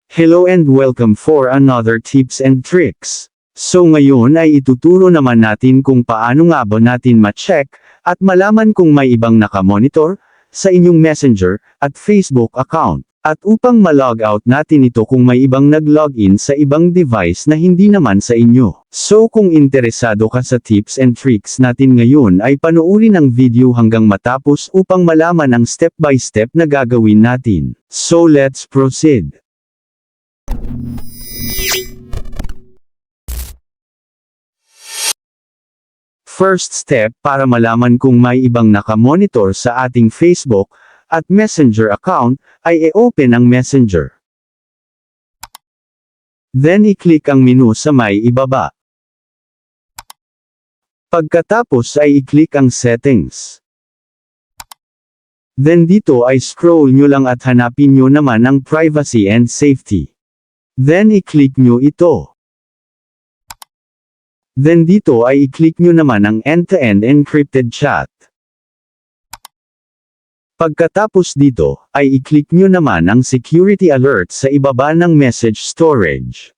Hello and welcome for another tips and tricks. So ngayon ay ituturo naman natin kung paano nga ba natin ma-check at malaman kung may ibang nakamonitor sa inyong Messenger at Facebook account. At upang ma-log out natin ito kung may ibang nag-login sa ibang device na hindi naman sa inyo. So kung interesado ka sa tips and tricks natin ngayon ay panoorin ang video hanggang matapos upang malaman ang step-by-step na gagawin natin. So let's proceed. First step para malaman kung may ibang nakamonitor sa ating Facebook at Messenger account, ay i-open ang Messenger. Then i-click ang menu sa may ibaba. Pagkatapos ay i-click ang Settings. Then dito ay scroll nyo lang at hanapin nyo naman ang Privacy and Safety. Then i-click nyo ito. Then dito ay i-click nyo naman ang End-to-End Encrypted Chat. Pagkatapos dito, ay i-click nyo naman ang Security Alert sa ibaba ng Message Storage.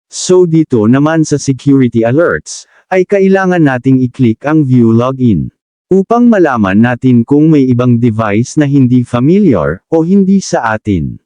So dito naman sa Security Alerts, ay kailangan nating i-click ang View Login. Upang malaman natin kung may ibang device na hindi familiar o hindi sa atin.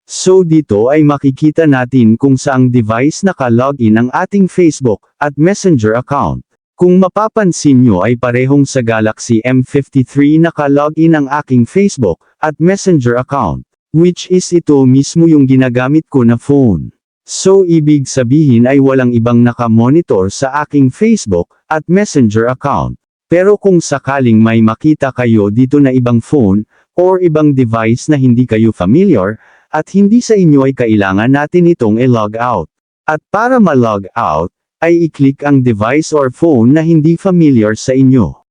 So dito ay makikita natin kung saang device naka-login ang ating Facebook at Messenger account. Kung mapapansin nyo ay parehong sa Galaxy M53 naka-login ang aking Facebook at Messenger account, which is ito mismo yung ginagamit ko na phone. So ibig sabihin ay walang ibang nakamonitor sa aking Facebook at Messenger account. Pero kung sakaling may makita kayo dito na ibang phone, or ibang device na hindi kayo familiar, at hindi sa inyo ay kailangan natin itong i-log out. At para ma-log out, ay i-click ang device or phone na hindi familiar sa inyo.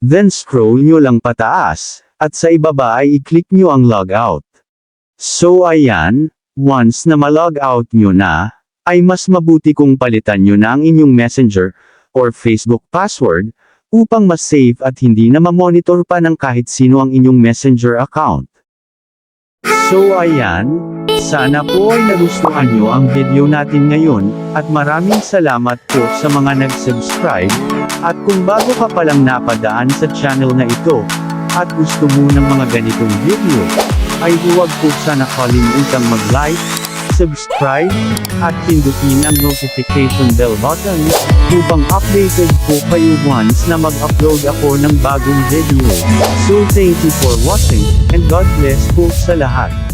Then scroll nyo lang pataas, at sa ibaba ay i-click nyo ang logout. So ayan, once na ma-log out nyo na, ay mas mabuti kung palitan nyo na ang inyong Messenger or Facebook password, upang mas safe at hindi na ma-monitor pa ng kahit sino ang inyong Messenger account. So ayan, sana po ay nagustuhan nyo ang video natin ngayon, at maraming salamat po sa mga nag-subscribe, at kung bago ka palang napadaan sa channel na ito, at gusto mo ng mga ganitong video, ay huwag po sana kalimutang mag-like, subscribe, at pindutin ang notification bell button, upang updated po kayo once na mag-upload ako ng bagong video. So thank you for watching, and God bless po sa lahat.